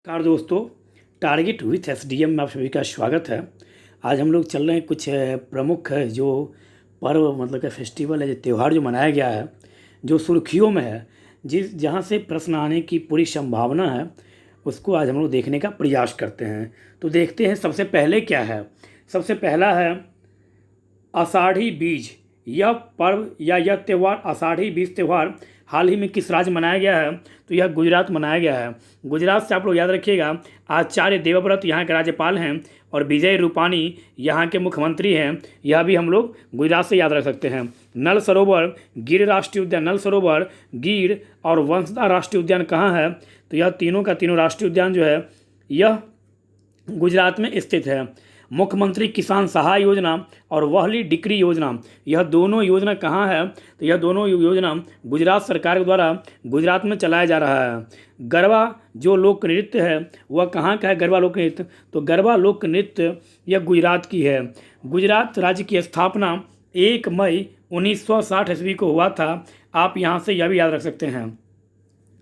नमस्कार दोस्तों, target with SDM में आप सभी का स्वागत है। आज हम लोग चल रहे हैं कुछ प्रमुख जो पर्व मतलब कि फेस्टिवल है, जो त्यौहार जो मनाया गया है, जो सुर्खियों में है, जहाँ से प्रश्न आने की पूरी संभावना है, उसको आज हम लोग देखने का प्रयास करते हैं। तो देखते हैं सबसे पहले क्या है। सबसे पहला है आषाढ़ी बीज। यह पर्व या यह त्यौहार, आषाढ़ी बीज त्यौहार, हाल ही में किस राज्य मनाया गया है? तो यह गुजरात मनाया गया है। गुजरात से आप लोग याद रखिएगा, आचार्य देवव्रत यहाँ के राज्यपाल हैं और विजय रूपानी यहाँ के मुख्यमंत्री हैं। यह भी हम लोग गुजरात से याद रख सकते हैं। नल सरोवर गिर राष्ट्रीय उद्यान, नल सरोवर, गिर और वंसदा राष्ट्रीय उद्यान कहाँ है? तो यह तीनों का तीनों राष्ट्रीय उद्यान जो है यह गुजरात में स्थित है। मुख्यमंत्री किसान सहाय योजना और वहली डिक्री योजना, यह दोनों योजना कहाँ है? तो यह दोनों योजना गुजरात सरकार के द्वारा गुजरात में चलाया जा रहा है। गरबा जो लोक नृत्य है वह कहाँ का है? गरबा लोक नृत्य, तो गरबा लोक नृत्य यह गुजरात की है। गुजरात राज्य की स्थापना 1 मई 1960 ईस्वी को हुआ था। आप यहाँ से यह भी याद रख सकते हैं।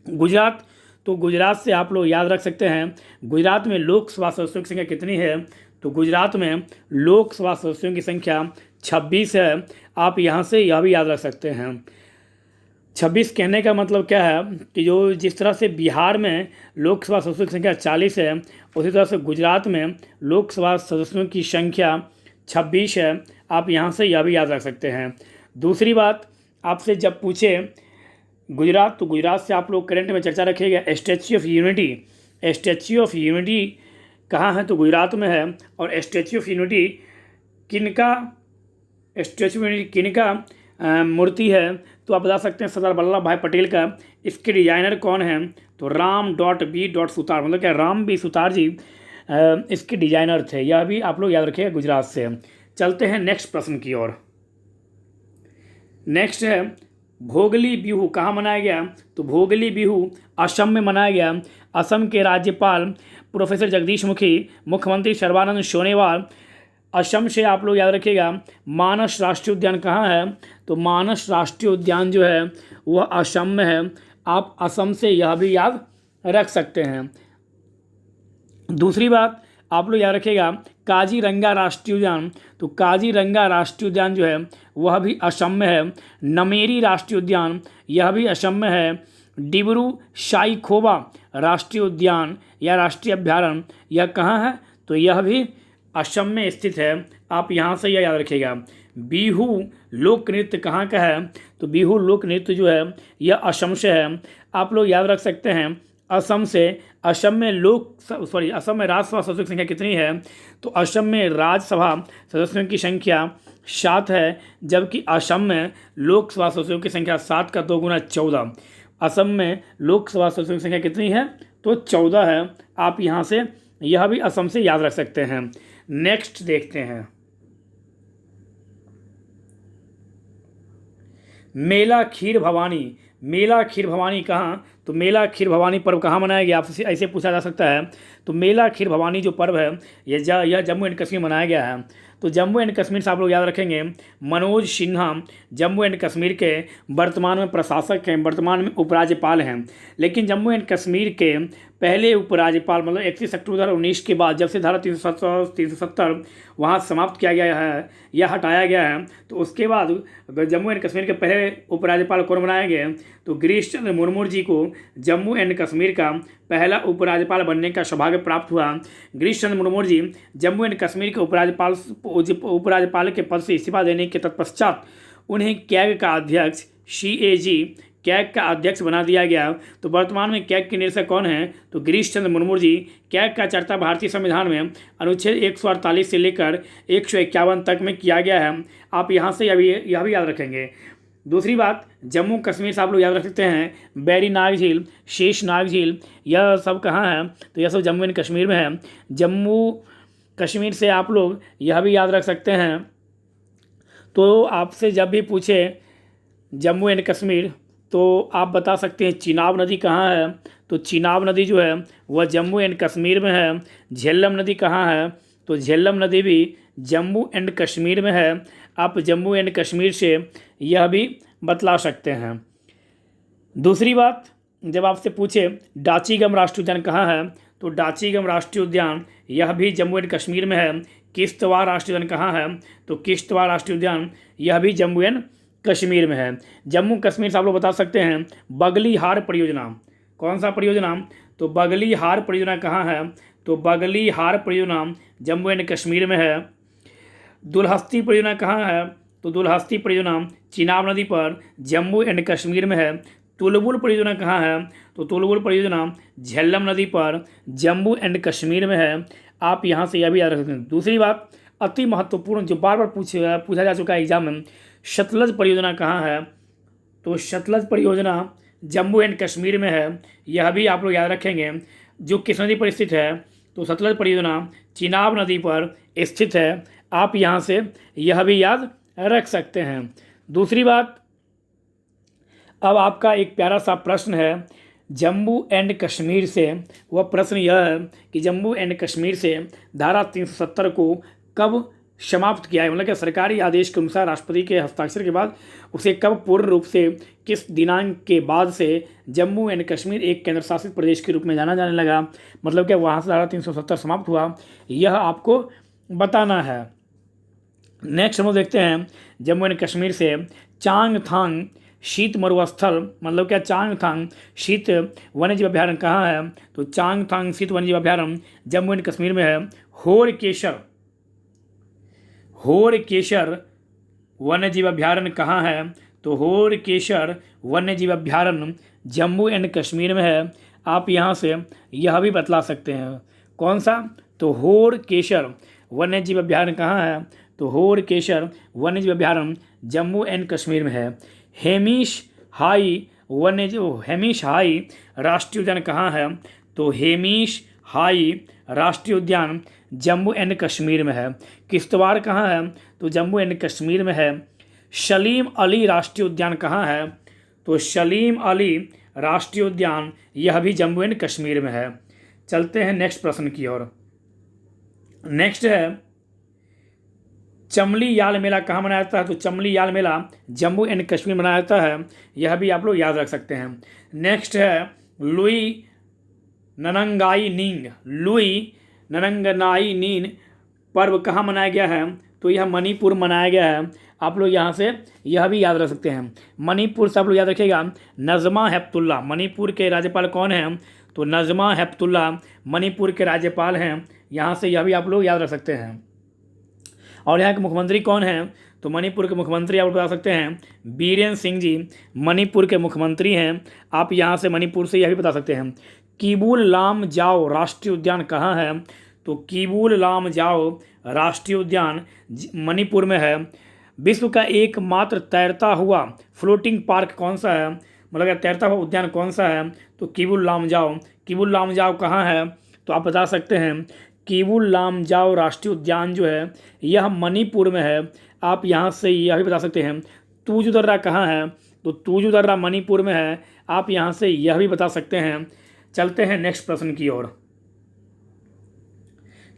गुजरात, तो गुजरात से आप लोग याद रख सकते हैं गुजरात में लोकसभा सदस्यों की संख्या कितनी है? तो गुजरात में लोकसभा सदस्यों की संख्या 26 है। आप यहाँ से यह भी याद रख सकते हैं। 26 कहने का मतलब क्या है कि जो जिस तरह से बिहार में लोकसभा सदस्यों की संख्या 40 है, उसी तरह से गुजरात में लोकसभा सदस्यों की संख्या 26 है। आप यहाँ से यह भी याद रख सकते हैं। दूसरी बात, आपसे जब पूछे गुजरात, तो गुजरात से आप लोग करंट में चर्चा रखिएगा। Statue of unity, statue of unity कहाँ है? तो गुजरात में है। और स्टैच्यू ऑफ यूनिटी किनका, स्टैच्यू ऑफ यूनिटी किनका मूर्ति है? तो आप बता सकते हैं सरदार वल्लभ भाई पटेल का। इसके डिजाइनर कौन है? तो राम.बी. सुतार, मतलब क्या राम बी सुतार जी इसके डिजाइनर थे। यह भी आप लोग याद रखिएगा गुजरात से। चलते हैं नेक्स्ट प्रश्न की ओर। नेक्स्ट है भोगली बिहू कहाँ मनाया गया? तो भोगली बिहू असम में मनाया गया। असम के राज्यपाल प्रोफेसर जगदीश मुखी, मुख्यमंत्री सर्बानंद सोनोवाल। असम से आप लोग याद रखिएगा मानस राष्ट्रीय उद्यान कहाँ है? तो मानस राष्ट्रीय उद्यान जो है वह असम में है। आप असम से यह भी याद रख सकते हैं। दूसरी बात, आप लोग याद रखिएगा काजीरंगा राष्ट्रीय उद्यान, तो काजीरंगा राष्ट्रीय उद्यान जो है वह भी असम में है। नमेरी राष्ट्रीय उद्यान, यह भी असम में है। डिब्रू साईखोवा राष्ट्रीय उद्यान या राष्ट्रीय अभ्यारण्य, यह कहाँ है? तो यह भी असम में स्थित है। आप यहाँ से यह याद रखिएगा। बिहू लोक नृत्य कहाँ का है? तो बिहू लोक नृत्य जो है यह असम से है। आप लोग याद रख सकते हैं असम से। असम में असम में राज्यसभा सदस्यों की संख्या कितनी है? तो असम में राज्यसभा सदस्यों की संख्या 7 है, जबकि असम में लोकसभा सदस्यों की संख्या 7 का 2 गुना 14। असम में लोकसभा सदस्यों की संख्या कितनी है? तो 14 है। आप यहाँ से यह भी असम से याद रख सकते हैं। नेक्स्ट देखते हैं मेला खीर भवानी। मेला खीर भवानी कहाँ? तो मेला खीर भवानी पर्व कहाँ मनाया गया? आपसे ऐसे पूछा जा सकता है। तो मेला खीर भवानी जो पर्व है यह जम्मू एंड कश्मीर मनाया गया है। तो जम्मू एंड कश्मीर से आप लोग याद रखेंगे मनोज सिन्हा जम्मू एंड कश्मीर के वर्तमान में प्रशासक हैं, वर्तमान में उपराज्यपाल हैं। लेकिन जम्मू एंड कश्मीर के पहले उपराज्यपाल मतलब 31 अक्टूबर 2019 के बाद जब से धारा 370 वहाँ समाप्त किया गया है या हटाया गया है, तो उसके बाद जम्मू एंड कश्मीर के पहले उपराज्यपाल कौन बनाए गए? तो गिरीश चंद्र मुर्मू जी को जम्मू एंड कश्मीर का पहला उपराज्यपाल बनने का सौभाग्य प्राप्त हुआ। गिरीश चंद्र मुर्मू जी जम्मू एंड कश्मीर के उपराज्यपाल के पद से इस्तीफा देने के तत्पश्चात उन्हें कैग का अध्यक्ष CAG कैग का अध्यक्ष बना दिया गया। तो वर्तमान में कैग के निदेशक कौन है? तो गिरीश चंद्र मुर्मू जी। कैग का चर्चा भारतीय संविधान में अनुच्छेद 148 से लेकर 151 तक में किया गया है। आप यहाँ से यह भी याद रखेंगे। दूसरी बात, जम्मू कश्मीर से आप लोग याद रख सकते हैं बैरी नाग झील, शेष नाग झील, यह सब कहाँ है? तो यह सब जम्मू एंड कश्मीर में है। जम्मू कश्मीर से आप लोग यह भी याद रख सकते हैं। तो आपसे जब भी पूछे जम्मू एंड कश्मीर तो आप बता सकते हैं चिनाब नदी कहाँ है? तो चिनाब नदी जो है वह जम्मू एंड कश्मीर में है। झेलम नदी कहाँ है? तो झेलम नदी भी जम्मू एंड कश्मीर में है। आप जम्मू एंड कश्मीर से यह भी बतला सकते हैं। दूसरी बात, जब आपसे पूछे डाचीगम राष्ट्रीय उद्यान कहाँ है, तो डाचीगम राष्ट्रीय उद्यान, यह भी जम्मू एंड कश्मीर में है। किश्तवाड़ राष्ट्रीय उद्यान कहाँ है? तो किश्तवाड़ राष्ट्रीय उद्यान यह भी जम्मू एंड कश्मीर में है। जम्मू कश्मीर से आप लोग बता सकते हैं बगलीहार परियोजना, कौन सा परियोजना? तो बगलीहार परियोजना कहाँ है? तो बगलीहार परियोजना जम्मू एंड कश्मीर में है। दुलहस्ती परियोजना कहाँ है? तो दुलहस्ती परियोजना चिनाब नदी पर जम्मू एंड कश्मीर में है। तुलबुल परियोजना कहाँ है? तो तुलबुल परियोजना झेलम नदी पर जम्मू एंड कश्मीर में है। आप यहाँ से यह भी याद रख सकते हैं। दूसरी बात अति महत्वपूर्ण जो बार बार पूछा जा चुका है एग्जाम में, सतलज परियोजना कहाँ है? तो सतलज परियोजना जम्मू एंड कश्मीर में है। यह भी आप लोग याद रखेंगे। जो किस नदी पर स्थित है? तो सतलज परियोजना चिनाब नदी पर स्थित है। आप यहाँ से यह भी याद रख सकते हैं। दूसरी बात, अब आपका एक प्यारा सा प्रश्न है जम्मू एंड कश्मीर से। वह प्रश्न यह है कि जम्मू एंड कश्मीर से धारा 370 को कब समाप्त किया है? मतलब कि सरकारी आदेश के अनुसार राष्ट्रपति के हस्ताक्षर के बाद उसे कब पूर्ण रूप से, किस दिनांक के बाद से जम्मू एंड कश्मीर एक केंद्र शासित प्रदेश के रूप में जाना जाने लगा? मतलब कि वहाँ से धारा 370 समाप्त हुआ, यह आपको बताना है। नेक्स्ट हम लोग देखते हैं जम्मू एंड कश्मीर से चांगथांग शीत मरुस्थल, मतलब क्या चांगथांग शीत वन्यजीव अभ्यारण्य कहाँ है? तो चांगथांग शीत वन्यजीव अभ्यारण्य जम्मू एंड कश्मीर में है। होरकेशर वन्यजीव अभ्यारण्य कहाँ है? तो होरकेशर वन्यजीव अभ्यारण्य जम्मू एंड कश्मीर में है। आप यहाँ से यह भी बतला सकते हैं कौन सा? तो होरकेशर वन्यजीव अभ्यारण्य कहाँ है? तो होरकेशर वन्यजीव अभ्यारण्य जम्मू एंड कश्मीर में है। हेमिश हाई राष्ट्रीय उद्यान कहाँ है? तो हेमिश हाई राष्ट्रीय उद्यान जम्मू एंड कश्मीर में है। किश्तवाड़ कहाँ है? तो जम्मू एंड कश्मीर में है। सलीम अली राष्ट्रीय उद्यान कहाँ है? तो सलीम अली राष्ट्रीय उद्यान यह भी जम्मू एंड कश्मीर में है। चलते हैं नेक्स्ट प्रश्न की ओर। नेक्स्ट है चमली याल मेला कहाँ मनाया जाता है? तो चमली याल मेला जम्मू एंड कश्मीर मनाया जाता है। यह भी आप लोग याद रख सकते हैं। नेक्स्ट है लुई ननंगनाई नीन पर्व कहाँ मनाया गया है? तो यह मणिपुर मनाया गया है। आप लोग यहाँ से यह भी याद रख सकते हैं। मणिपुर से आप लोग याद रखिएगा नज़मा हेपतुल्ला, मणिपुर के राज्यपाल कौन हैं? तो नज़मा हेपतुल्ला मणिपुर के राज्यपाल हैं। यहाँ से यह भी आप लोग याद रख सकते हैं। और यहाँ के मुख्यमंत्री कौन हैं? तो मणिपुर के मुख्यमंत्री आप बता सकते हैं बीरेन सिंह जी मणिपुर के मुख्यमंत्री हैं। आप यहाँ से मणिपुर से यह भी बता सकते हैं। कीबुल लामजाओ राष्ट्रीय उद्यान कहाँ है? तो कीबुल लामजाओ राष्ट्रीय उद्यान मणिपुर में है। विश्व का एकमात्र तैरता हुआ फ्लोटिंग पार्क कौन सा है? मतलब तैरता हुआ उद्यान कौन सा है? तो कीबुल लामजाओ कहाँ है? तो आप बता सकते हैं कीबुल लामजाओ राष्ट्रीय उद्यान जो है यह मणिपुर में है। आप यहाँ से यह भी बता सकते हैं तूजू दर्रा कहाँ है? तो तूजू दर्रा मणिपुर में है। आप यहाँ से यह भी बता सकते हैं। चलते हैं नेक्स्ट प्रश्न की ओर।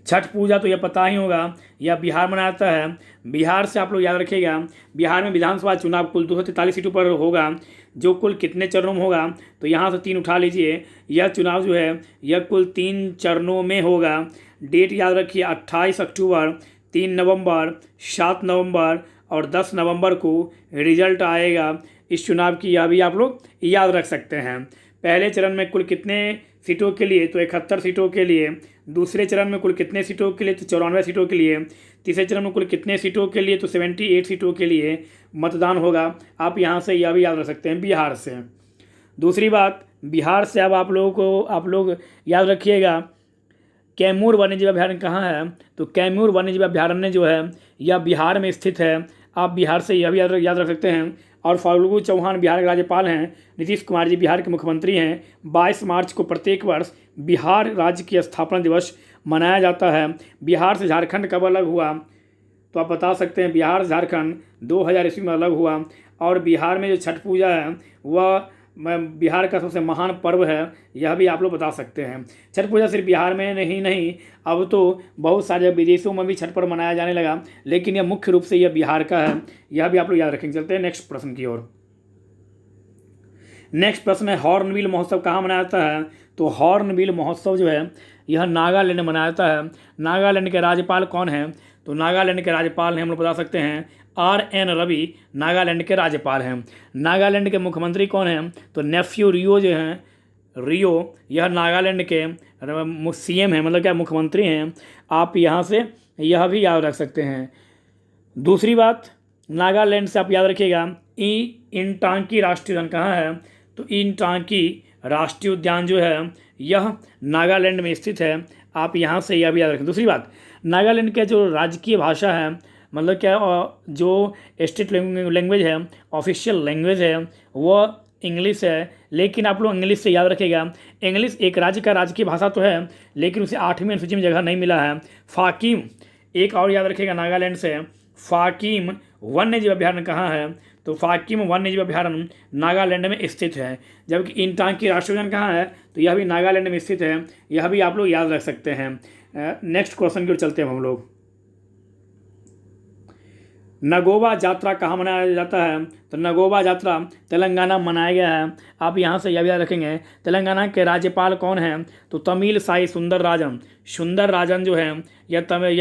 छठ पूजा तो यह पता ही होगा, यह बिहार मनाया जाता है। बिहार से आप लोग याद रखिएगा बिहार में विधानसभा चुनाव कुल 243 सीटों पर होगा, जो कुल कितने चरणों में होगा? तो यहाँ से 3 उठा लीजिए। यह चुनाव जो है यह कुल 3 चरणों में होगा। डेट याद रखिए 28 अक्टूबर, 3 नवंबर, 7 नवंबर और 10 नवंबर को रिजल्ट आएगा इस चुनाव की। यह भी आप लोग याद रख सकते हैं। पहले चरण में कुल कितने सीटों के लिए? तो 71 सीटों के लिए। दूसरे चरण में कुल कितने सीटों के लिए? तो 94 सीटों के लिए। तीसरे चरण में कुल कितने सीटों के लिए? तो 78 सीटों के लिए मतदान होगा। आप यहाँ से यह भी याद रख सकते हैं बिहार से। दूसरी बात, बिहार से अब आप लोग याद रखिएगा कैमूर वन्यजीव अभ्यारण्य कहाँ है? तो कैमूर वन्यजीव अभ्यारण्य जो है यह बिहार में स्थित है। आप बिहार से यह भी याद रख सकते हैं। और फाल्गु चौहान बिहार के राज्यपाल हैं। नीतीश कुमार जी बिहार के मुख्यमंत्री हैं। 22 मार्च को प्रत्येक वर्ष बिहार राज्य की स्थापना दिवस मनाया जाता है। बिहार से झारखंड कब अलग हुआ? तो आप बता सकते हैं बिहार झारखंड 2000 ईस्वी में अलग हुआ। और बिहार में जो छठ पूजा है वह बिहार का सबसे महान पर्व है, यह भी आप लोग बता सकते हैं। छठ पूजा सिर्फ बिहार में नहीं अब तो बहुत सारे विदेशों में भी छठ पर्व मनाया जाने लगा, लेकिन यह मुख्य रूप से यह बिहार का है। यह भी आप लोग याद रखेंगे। चलते हैं नेक्स्ट प्रश्न की ओर। नेक्स्ट प्रश्न है हॉर्नबिल महोत्सव कहाँ मनाया जाता है? तो हॉर्नबिल महोत्सव जो है यह नागालैंड मनाया जाता है। नागालैंड के राज्यपाल कौन हैं? तो नागालैंड के राज्यपाल हैं, हम लोग बता सकते हैं, RN रवि नागालैंड के राज्यपाल हैं। नागालैंड के मुख्यमंत्री कौन हैं? तो नेफ्यू रियो जो हैं, रियो, यह नागालैंड के CM हैं, मतलब क्या मुख्यमंत्री हैं। आप यहाँ से यह भी याद रख सकते हैं। दूसरी बात, नागालैंड से आप याद रखिएगा, इनटांकी राष्ट्रीय उद्यान कहाँ है? तो इनटांकी राष्ट्रीय उद्यान जो है यह नागालैंड में स्थित है। आप यहाँ से यह भी याद रखें। दूसरी बात, नागालैंड के जो राजकीय भाषा है, मतलब क्या जो स्टेट लैंग्वेज है, ऑफिशियल लैंग्वेज है, वह इंग्लिश है। लेकिन आप लोग इंग्लिश से याद रखिएगा, इंग्लिश एक राज्य का राजकीय भाषा तो है, लेकिन उसे 8वीं अनुसूची में जगह नहीं मिला है। फाकिम, एक और याद रखिएगा नागालैंड से, फाकिम वन्यजीव अभ्यारण्य कहाँ है? तो फाकिम वन्यजीव अभ्यारण्य नागालैंड में स्थित है। जबकि इनटांकी राष्ट्रीय उद्यान कहाँ है? तो यह भी नागालैंड में स्थित है। यह भी आप लोग याद रख सकते हैं। नेक्स्ट क्वेश्चन की ओर चलते हैं हम लोग। नगोबा यात्रा कहाँ मनाया जाता है? तो नगोबा यात्रा तेलंगाना में मनाया गया है। आप यहाँ से यह भी याद रखेंगे, तेलंगाना के राज्यपाल कौन हैं? तो तमिल साई सुंदरराजन। सुंदरराजन जो है यह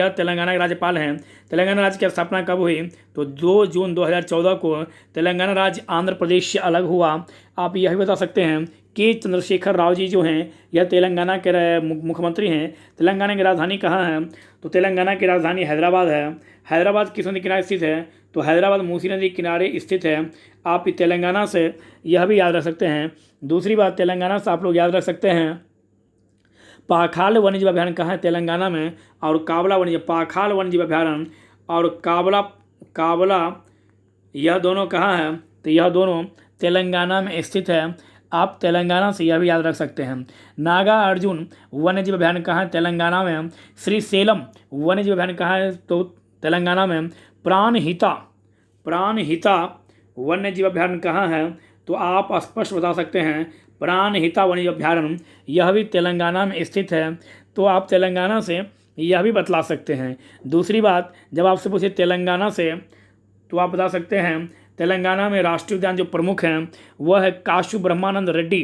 तेलंगाना के राज्यपाल हैं। तेलंगाना राज्य की स्थापना कब हुई? तो 2 जून 2014 को तेलंगाना राज्य आंध्र प्रदेश से अलग हुआ। आप यह भी बता सकते हैं कि चंद्रशेखर राव जी जो हैं यह तेलंगाना के मुख्यमंत्री हैं। तेलंगाना की राजधानी कहाँ है? तो तेलंगाना की राजधानी हैदराबाद है। हैदराबाद किस नदी किनारे स्थित है? तो हैदराबाद मूसी नदी किनारे स्थित है। आप तेलंगाना से यह भी याद रख सकते हैं। दूसरी बात, तेलंगाना से आप लोग याद रख सकते हैं, पाखाल वन्यजीव अभ्यारण्य कहाँ है तेलंगाना में? और काबला वन्यजीव, पाखाल वन्यजीव अभ्यारण्य और काबला यह दोनों कहाँ है? तो यह दोनों तेलंगाना में स्थित है। आप तेलंगाना से यह भी याद रख सकते हैं। नागा अर्जुन वन्यजीव अभ्यारण्य कहाँ है? तेलंगाना में। श्रीशैलम वन्यजीव अभ्यारण्य कहाँ है? तो तेलंगाना में। प्राणहिता वन्यजीव अभ्यारण्य कहाँ है? तो आप स्पष्ट बता सकते हैं, प्राणहिता वन्यजीव अभ्यारण्य यह भी तेलंगाना में स्थित है। तो आप तेलंगाना से यह भी बतला सकते हैं। दूसरी बात, जब आपसे पूछे तेलंगाना से तो आप बता सकते हैं, तेलंगाना में राष्ट्रीय उद्यान जो प्रमुख हैं वह है काशू ब्रह्मानंद रेड्डी।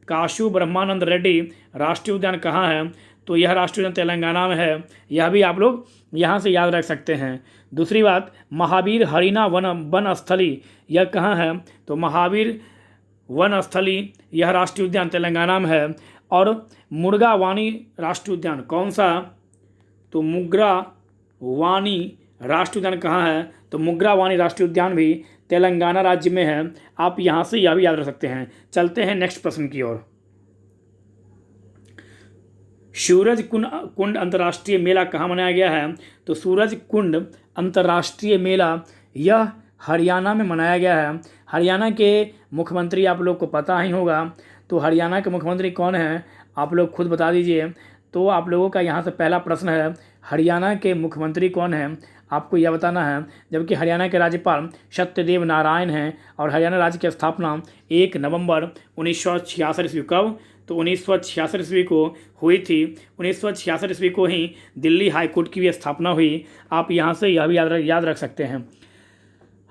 काशू ब्रह्मानंद रेड्डी राष्ट्रीय उद्यान कहाँ है? तो यह राष्ट्रीय उद्यान तेलंगाना में है। यह भी आप लोग यहाँ से याद रख सकते हैं। दूसरी बात, महावीर हरिना वन स्थली यह कहाँ है? तो महावीर वन स्थली यह राष्ट्रीय उद्यान तेलंगाना में है। और मुर्गावानी राष्ट्रीय उद्यान कौन सा? तो मुग्रावानी राष्ट्रीय उद्यान कहाँ है? तो मुग्रावानी राष्ट्रीय उद्यान भी तेलंगाना राज्य में है। आप यहाँ से यह भी याद रख सकते हैं। चलते हैं नेक्स्ट प्रश्न की ओर। सूरज कुंड अंतर्राष्ट्रीय मेला कहाँ मनाया गया है? तो सूरज कुंड अंतर्राष्ट्रीय मेला यह हरियाणा में मनाया गया है। हरियाणा के मुख्यमंत्री आप लोग को पता ही होगा। तो हरियाणा के मुख्यमंत्री कौन हैं? आप लोग खुद बता दीजिए। तो आप लोगों का यहाँ से पहला प्रश्न है, हरियाणा के मुख्यमंत्री कौन हैं? आपको यह बताना है। जबकि हरियाणा के राज्यपाल सत्यदेव नारायण हैं। और हरियाणा राज्य की स्थापना 1 नवंबर 1966 ईस्वी कब? तो 1966 ईस्वी को हुई थी। 1966 ईस्वी को ही दिल्ली हाई कोर्ट की भी स्थापना हुई। आप यहाँ से यह भी याद रख सकते हैं।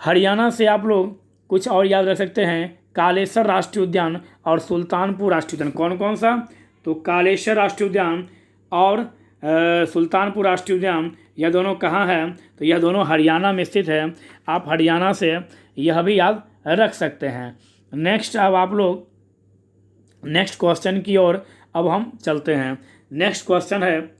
हरियाणा से आप लोग कुछ और याद रख सकते हैं, कालेश्वर राष्ट्रीय उद्यान और सुल्तानपुर राष्ट्रीय उद्यान। कौन कौन सा? तो कालेश्वर राष्ट्रीय उद्यान और सुल्तानपुर राष्ट्रीय उद्यान यह दोनों कहाँ है? तो यह दोनों हरियाणा में स्थित है। आप हरियाणा से यह भी याद रख सकते हैं। नेक्स्ट, अब आप लोग नेक्स्ट क्वेश्चन की ओर अब हम चलते हैं। नेक्स्ट क्वेश्चन है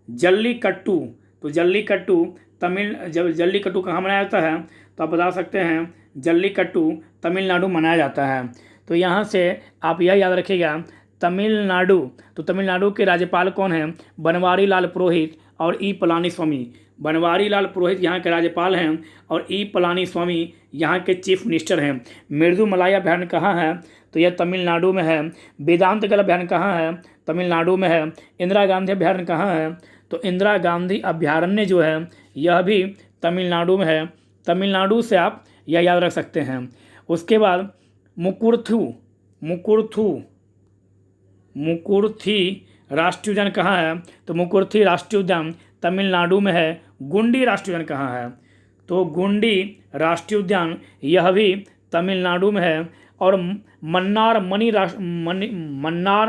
जल्लीकट्टू। तो जल्लीकट्टू जल्लीकट्टू कहाँ मनाया जाता है? तो आप बता सकते हैं, जल्लीकट्टू तमिलनाडु मनाया जाता है। तो यहाँ से आप यह याद रखिएगा, तमिलनाडु, तो तमिलनाडु के राज्यपाल कौन हैं? बनवारी लाल पुरोहित और ई पलानीस्वामी। बनवारी लाल पुरोहित यहाँ के राज्यपाल हैं और ई पलानीस्वामी यहाँ के चीफ मिनिस्टर हैं। मृदुमलाई अभ्यारण्य कहाँ है? तो यह तमिलनाडु में है। वेदांतगल अभ्यारण्य कहाँ है? तमिलनाडु में है। इंदिरा गांधी अभ्यारण्य कहाँ है? तो इंदिरा गांधी अभ्यारण्य जो है यह भी तमिलनाडु में है। तमिलनाडु से आप यह याद रख सकते हैं। उसके बाद मुकुर्थी राष्ट्रीय उद्यान कहाँ है? तो मुकुर्थी राष्ट्रीय उद्यान तमिलनाडु में है। गुंडी राष्ट्रीय उद्यान कहाँ है? तो गुंडी राष्ट्रीय उद्यान यह भी तमिलनाडु में है। और मन्नार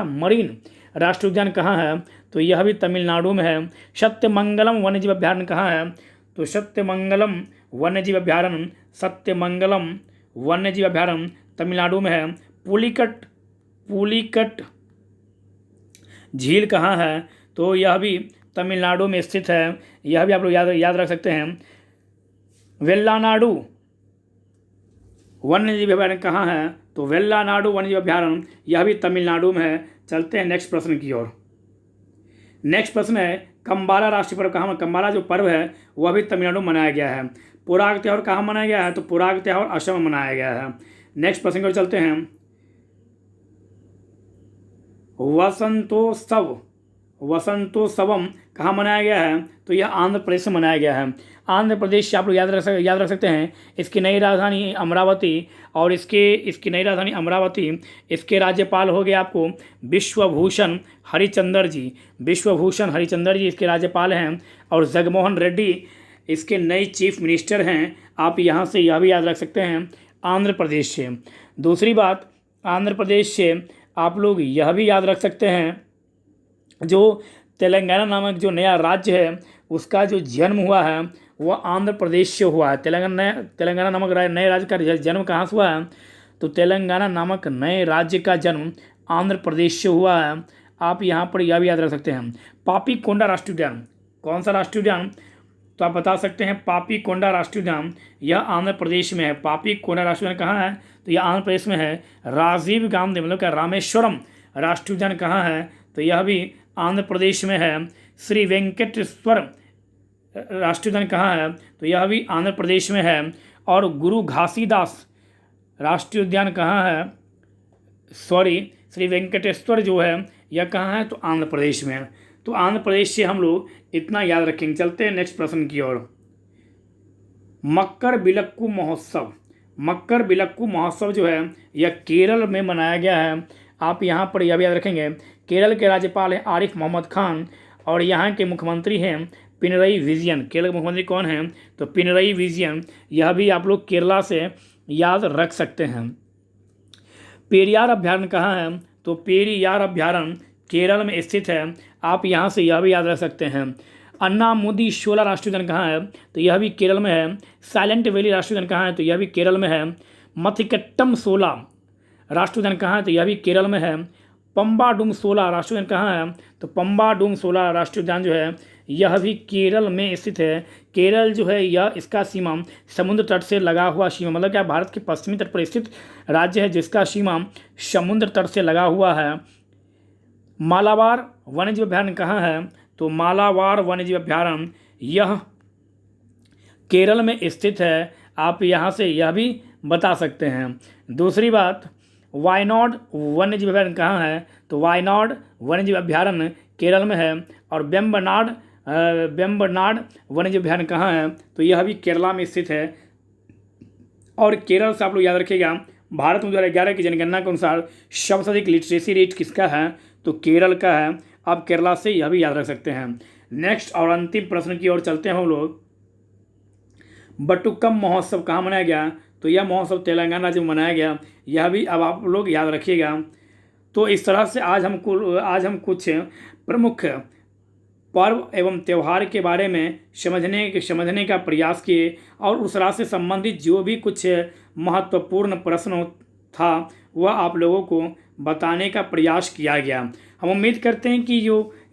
मरीन राष्ट्रीय उद्यान कहाँ है? तो यह भी तमिलनाडु में है। सत्यमंगलम वन्यजीव अभयारण्य कहाँ है? तो सत्यमंगलम वन्यजीव अभयारण्य तमिलनाडु में है। पुलिकट झील कहाँ है? तो यह भी तमिलनाडु में स्थित है। यह भी आप लोग याद रख सकते हैं। वेल्लानाडु वन्यजीव अभयारण्य कहाँ है? तो वेल्लानाडु वन्यजीव अभयारण्य यह भी तमिलनाडु में है। चलते हैं नेक्स्ट प्रश्न की ओर। नेक्स्ट प्रश्न है कंबाला राष्ट्रीय पर्व कहाँ? कंबाला जो पर्व है वह भी तमिलनाडु में मनाया गया है। पुराग त्यौहार कहाँ मनाया गया है? तो पुराग त्यौहार असम में मनाया गया है। नेक्स्ट प्रश्न की ओर चलते हैं। वसंतोत्सवम कहाँ मनाया गया है? तो यह आंध्र प्रदेश में मनाया गया है। आंध्र प्रदेश से आप लोग याद रख सकते हैं इसकी नई राजधानी अमरावती, और इसकी नई राजधानी अमरावती। इसके राज्यपाल हो गए आपको विश्वभूषण हरिचंद्र जी इसके राज्यपाल हैं, और जगमोहन रेड्डी इसके नए चीफ मिनिस्टर हैं। आप यहाँ से यह भी याद रख सकते हैं आंध्र प्रदेश से। दूसरी बात, आंध्र प्रदेश से आप लोग यह भी याद रख सकते हैं जो तेलंगाना नामक जो नया राज्य है उसका जो जन्म हुआ है वह आंध्र प्रदेश से हुआ है। तेलंगाना नामक नए राज्य का जन्म कहाँ से हुआ है? तो तेलंगाना नामक नए राज्य का जन्म आंध्र प्रदेश से हुआ है। आप यहाँ पर यह भी याद रख सकते हैं। पापीकोंडा राष्ट्रीय उद्यान कौन सा राष्ट्रीय उद्यान? तो आप बता सकते हैं पापीकोंडा राष्ट्रीय उद्यान यह आंध्र प्रदेश में है। पापीकोंडा राष्ट्रीय उद्यान कहाँ है? तो यह आंध्र प्रदेश में है। राजीव गांधी मतलब क्या रामेश्वरम राष्ट्रीय उद्यान कहाँ है? तो यह भी आंध्र प्रदेश में है। श्री वेंकटेश्वर राष्ट्रीय उद्यान कहाँ है? तो यह भी आंध्र प्रदेश में है। और गुरु घासीदास राष्ट्रीय उद्यान कहाँ है? श्री वेंकटेश्वर जो है यह कहाँ है? तो आंध्र प्रदेश में है। तो आंध्र प्रदेश से हम लोग इतना याद रखेंगे। चलते हैं नेक्स्ट प्रश्न की ओर। मक्कर बिलक्कू महोत्सव जो है यह केरल में मनाया गया है। आप यहाँ पर यह भी याद रखेंगे। केरल के राज्यपाल हैं आरिफ मोहम्मद खान, और यहाँ के मुख्यमंत्री हैं पिनरई विजयन। केरल के मुख्यमंत्री कौन हैं? तो पिनरई विजयन। यह भी आप लोग केरला से याद रख सकते हैं। पेरियार अभयारण्य कहाँ है? तो पेरियार अभयारण्य केरल में स्थित है। आप यहाँ से यह भी याद रख सकते हैं। अन्नामुदी शोला राष्ट्रीय उद्यान कहाँ है? तो यह भी केरल में है। साइलेंट वैली राष्ट्रीय उद्यान कहाँ है? तो यह भी केरल में है। मथिकट्टम शोला राष्ट्रीय उद्यान कहाँ है? तो यह भी केरल में है। पंबाडुम शोला राष्ट्रीय उद्यान कहाँ है? तो पंबाडुम शोला राष्ट्रीय उद्यान जो है यह भी केरल में स्थित है। केरल जो है यह इसका सीमा समुद्र तट से लगा हुआ सीमा मतलब क्या भारत के पश्चिमी तट पर स्थित राज्य है जिसका सीमा समुद्र तट से लगा हुआ है। मालाबार वन्यजीव अभयारण्य कहाँ है? तो मालाबार वन्यजीव अभयारण्य यह केरल में स्थित है। आप यहाँ से यह भी बता सकते हैं। दूसरी बात, वायनाड वन्यजीव अभयारण्य कहाँ है? तो वायनाड वन्यजीव अभयारण्य केरल में है। और वेम्बनाड वन्यजीव अभयारण्य कहाँ है? तो यह भी केरला में स्थित है। और केरल से आप लोग याद रखिएगा भारत में 2011 की जनगणना के अनुसार सबसे अधिक लिटरेसी रेट किसका है? तो केरल का है। आप केरला से यह भी याद रख सकते हैं। नेक्स्ट और अंतिम प्रश्न की ओर चलते हैं हम लोग। बटुकम महोत्सव कहाँ मनाया गया? तो यह महोत्सव तेलंगाना राज्य में मनाया गया। यह भी अब आप लोग याद रखिएगा। तो इस तरह से आज हम कुछ प्रमुख पर्व एवं त्यौहार के बारे में समझने का प्रयास किए, और उस रात से संबंधित जो भी कुछ महत्वपूर्ण प्रश्न था वह आप लोगों को बताने का प्रयास किया गया। हम उम्मीद करते हैं कि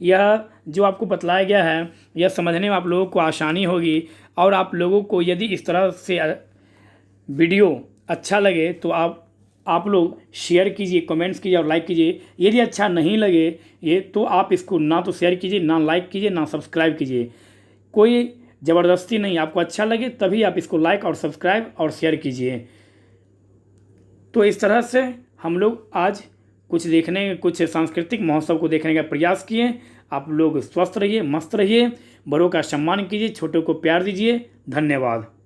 यह जो आपको बतलाया गया है यह समझने में आप लोगों को आसानी होगी, और आप लोगों को यदि इस तरह से वीडियो अच्छा लगे तो आप लोग शेयर कीजिए, कमेंट्स कीजिए और लाइक कीजिए। यदि अच्छा नहीं लगे ये तो आप इसको ना तो शेयर कीजिए, ना लाइक कीजिए, ना सब्सक्राइब कीजिए। कोई ज़बरदस्ती नहीं, आपको अच्छा लगे तभी आप इसको लाइक और सब्सक्राइब और शेयर कीजिए। तो इस तरह से हम लोग आज कुछ सांस्कृतिक महोत्सव को देखने का प्रयास किए। आप लोग स्वस्थ रहिए, मस्त रहिए, बड़ों का सम्मान कीजिए, छोटों को प्यार दीजिए। धन्यवाद।